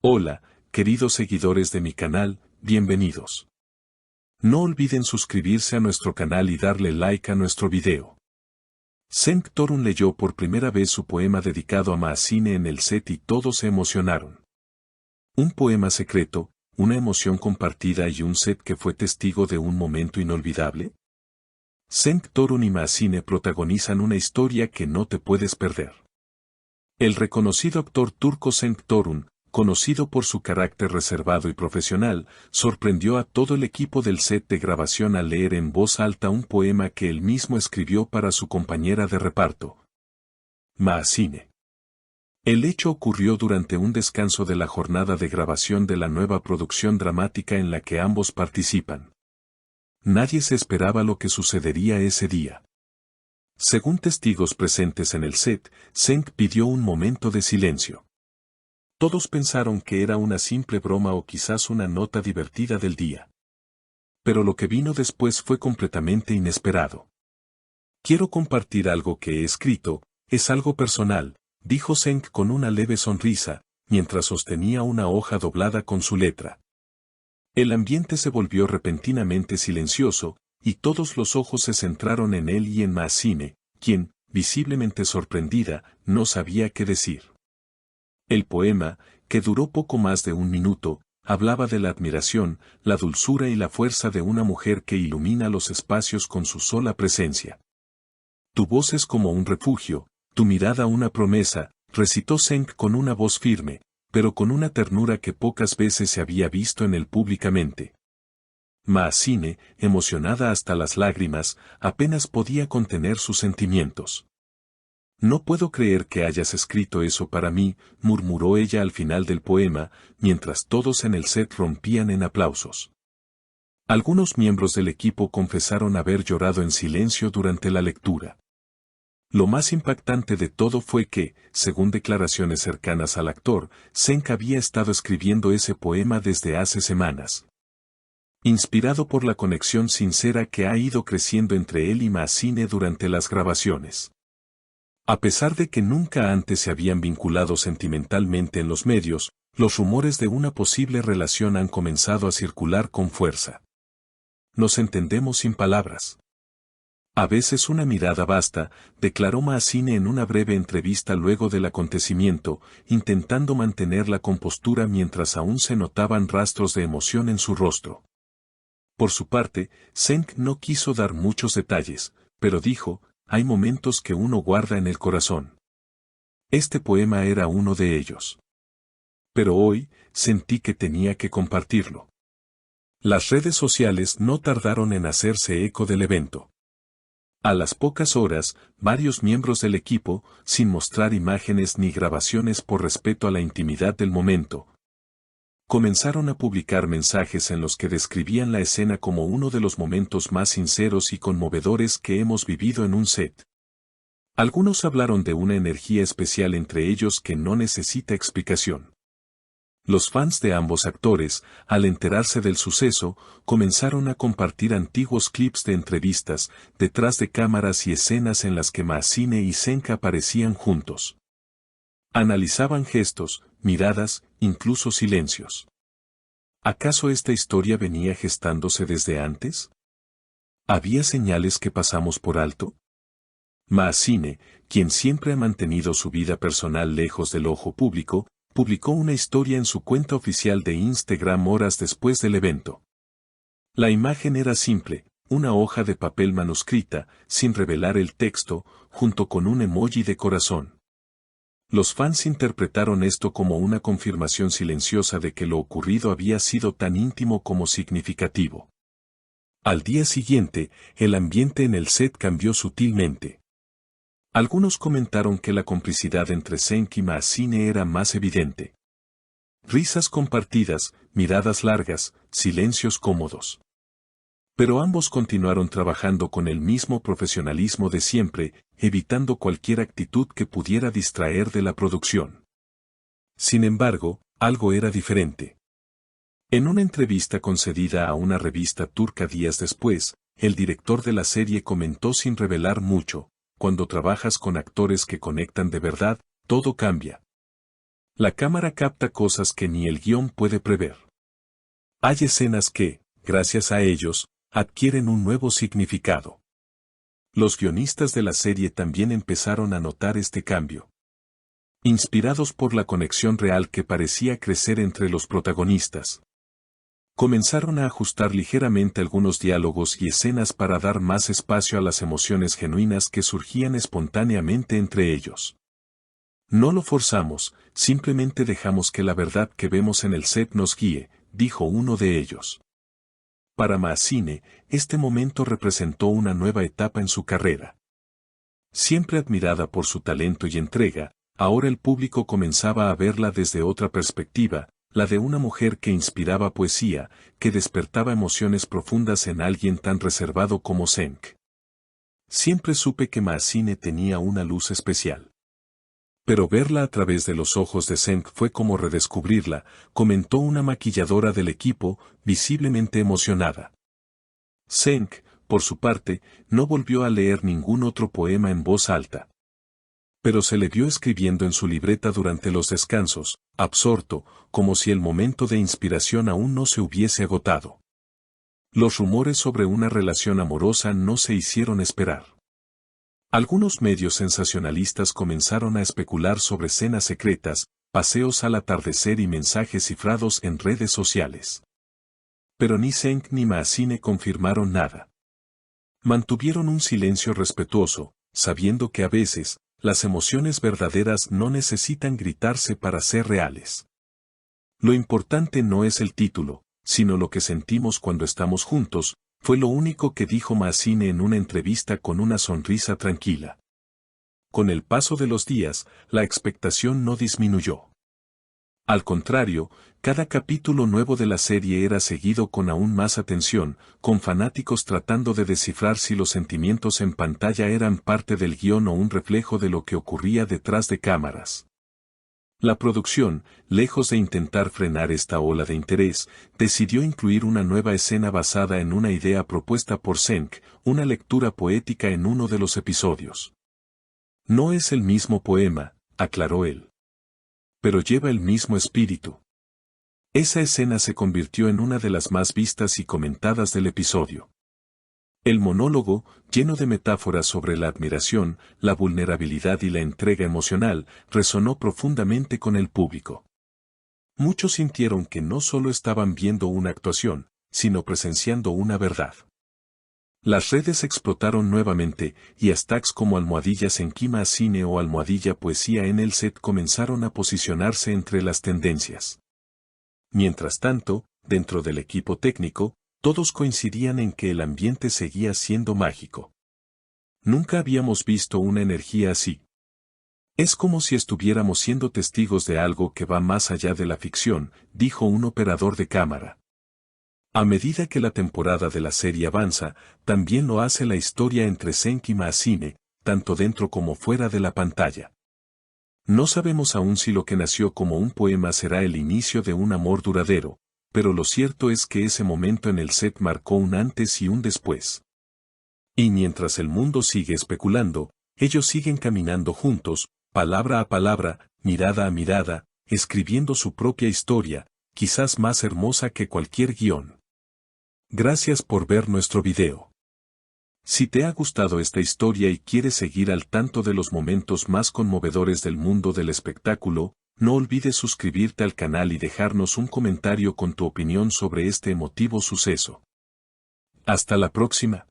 Hola, queridos seguidores de mi canal, bienvenidos. No olviden suscribirse a nuestro canal y darle like a nuestro video. Cenk Torun leyó por primera vez su poema dedicado a Maasine en el set y todos se emocionaron. Un poema secreto, una emoción compartida y un set que fue testigo de un momento inolvidable. Cenk Torun y Maasine protagonizan una historia que no te puedes perder. El reconocido actor turco Cenk Torun, conocido por su carácter reservado y profesional, sorprendió a todo el equipo del set de grabación al leer en voz alta un poema que él mismo escribió para su compañera de reparto, Maasine. El hecho ocurrió durante un descanso de la jornada de grabación de la nueva producción dramática en la que ambos participan. Nadie se esperaba lo que sucedería ese día. Según testigos presentes en el set, Cenk pidió un momento de silencio. Todos pensaron que era una simple broma o quizás una nota divertida del día. Pero lo que vino después fue completamente inesperado. Quiero compartir algo que he escrito, es algo personal, dijo Cenk con una leve sonrisa, mientras sostenía una hoja doblada con su letra. El ambiente se volvió repentinamente silencioso, y todos los ojos se centraron en él y en Maasine, quien, visiblemente sorprendida, no sabía qué decir. El poema, que duró poco más de un minuto, hablaba de la admiración, la dulzura y la fuerza de una mujer que ilumina los espacios con su sola presencia. Tu voz es como un refugio, tu mirada una promesa, recitó Cenk con una voz firme, pero con una ternura que pocas veces se había visto en él públicamente. Maasine, emocionada hasta las lágrimas, apenas podía contener sus sentimientos. No puedo creer que hayas escrito eso para mí, murmuró ella al final del poema, mientras todos en el set rompían en aplausos. Algunos miembros del equipo confesaron haber llorado en silencio durante la lectura. Lo más impactante de todo fue que, según declaraciones cercanas al actor, Cenk había estado escribiendo ese poema desde hace semanas. Inspirado por la conexión sincera que ha ido creciendo entre él y Maasine durante las grabaciones. A pesar de que nunca antes se habían vinculado sentimentalmente en los medios, los rumores de una posible relación han comenzado a circular con fuerza. Nos entendemos sin palabras. A veces una mirada basta, declaró Maasine en una breve entrevista luego del acontecimiento, intentando mantener la compostura mientras aún se notaban rastros de emoción en su rostro. Por su parte, Cenk no quiso dar muchos detalles, pero dijo, hay momentos que uno guarda en el corazón. Este poema era uno de ellos. Pero hoy, sentí que tenía que compartirlo. Las redes sociales no tardaron en hacerse eco del evento. A las pocas horas, varios miembros del equipo, sin mostrar imágenes ni grabaciones por respeto a la intimidad del momento, comenzaron a publicar mensajes en los que describían la escena como uno de los momentos más sinceros y conmovedores que hemos vivido en un set. Algunos hablaron de una energía especial entre ellos que no necesita explicación. Los fans de ambos actores, al enterarse del suceso, comenzaron a compartir antiguos clips de entrevistas, detrás de cámaras y escenas en las que Maasine y Cenk aparecían juntos. Analizaban gestos, miradas, incluso silencios. ¿Acaso esta historia venía gestándose desde antes? ¿Había señales que pasamos por alto? Maasine, quien siempre ha mantenido su vida personal lejos del ojo público, publicó una historia en su cuenta oficial de Instagram horas después del evento. La imagen era simple, una hoja de papel manuscrita, sin revelar el texto, junto con un emoji de corazón. Los fans interpretaron esto como una confirmación silenciosa de que lo ocurrido había sido tan íntimo como significativo. Al día siguiente, el ambiente en el set cambió sutilmente. Algunos comentaron que la complicidad entre Cenk y Maasine era más evidente. Risas compartidas, miradas largas, silencios cómodos. Pero ambos continuaron trabajando con el mismo profesionalismo de siempre, evitando cualquier actitud que pudiera distraer de la producción. Sin embargo, algo era diferente. En una entrevista concedida a una revista turca días después, el director de la serie comentó sin revelar mucho, cuando trabajas con actores que conectan de verdad, todo cambia. La cámara capta cosas que ni el guión puede prever. Hay escenas que, gracias a ellos, adquieren un nuevo significado. Los guionistas de la serie también empezaron a notar este cambio. Inspirados por la conexión real que parecía crecer entre los protagonistas, comenzaron a ajustar ligeramente algunos diálogos y escenas para dar más espacio a las emociones genuinas que surgían espontáneamente entre ellos. No lo forzamos, simplemente dejamos que la verdad que vemos en el set nos guíe, dijo uno de ellos. Para Mazzine, este momento representó una nueva etapa en su carrera. Siempre admirada por su talento y entrega, ahora el público comenzaba a verla desde otra perspectiva, la de una mujer que inspiraba poesía, que despertaba emociones profundas en alguien tan reservado como Senk. Siempre supe que Mazzine tenía una luz especial. Pero verla a través de los ojos de Senk fue como redescubrirla, comentó una maquilladora del equipo, visiblemente emocionada. Senk, por su parte, no volvió a leer ningún otro poema en voz alta. Pero se le vio escribiendo en su libreta durante los descansos, absorto, como si el momento de inspiración aún no se hubiese agotado. Los rumores sobre una relación amorosa no se hicieron esperar. Algunos medios sensacionalistas comenzaron a especular sobre cenas secretas, paseos al atardecer y mensajes cifrados en redes sociales. Pero ni Senk ni Mazzine confirmaron nada. Mantuvieron un silencio respetuoso, sabiendo que a veces, las emociones verdaderas no necesitan gritarse para ser reales. Lo importante no es el título, sino lo que sentimos cuando estamos juntos, fue lo único que dijo Mazzine en una entrevista con una sonrisa tranquila. Con el paso de los días, la expectación no disminuyó. Al contrario, cada capítulo nuevo de la serie era seguido con aún más atención, con fanáticos tratando de descifrar si los sentimientos en pantalla eran parte del guión o un reflejo de lo que ocurría detrás de cámaras. La producción, lejos de intentar frenar esta ola de interés, decidió incluir una nueva escena basada en una idea propuesta por Senk, una lectura poética en uno de los episodios. No es el mismo poema, aclaró él. Pero lleva el mismo espíritu. Esa escena se convirtió en una de las más vistas y comentadas del episodio. El monólogo, lleno de metáforas sobre la admiración, la vulnerabilidad y la entrega emocional, resonó profundamente con el público. Muchos sintieron que no solo estaban viendo una actuación, sino presenciando una verdad. Las redes explotaron nuevamente, y hashtags como #Senki Mazzine o #Poesía en el set comenzaron a posicionarse entre las tendencias. Mientras tanto, dentro del equipo técnico, todos coincidían en que el ambiente seguía siendo mágico. Nunca habíamos visto una energía así. Es como si estuviéramos siendo testigos de algo que va más allá de la ficción, dijo un operador de cámara. A medida que la temporada de la serie avanza, también lo hace la historia entre Senk y Mazzine, tanto dentro como fuera de la pantalla. No sabemos aún si lo que nació como un poema será el inicio de un amor duradero, pero lo cierto es que ese momento en el set marcó un antes y un después. Y mientras el mundo sigue especulando, ellos siguen caminando juntos, palabra a palabra, mirada a mirada, escribiendo su propia historia, quizás más hermosa que cualquier guión. Gracias por ver nuestro video. Si te ha gustado esta historia y quieres seguir al tanto de los momentos más conmovedores del mundo del espectáculo, no olvides suscribirte al canal y dejarnos un comentario con tu opinión sobre este emotivo suceso. Hasta la próxima.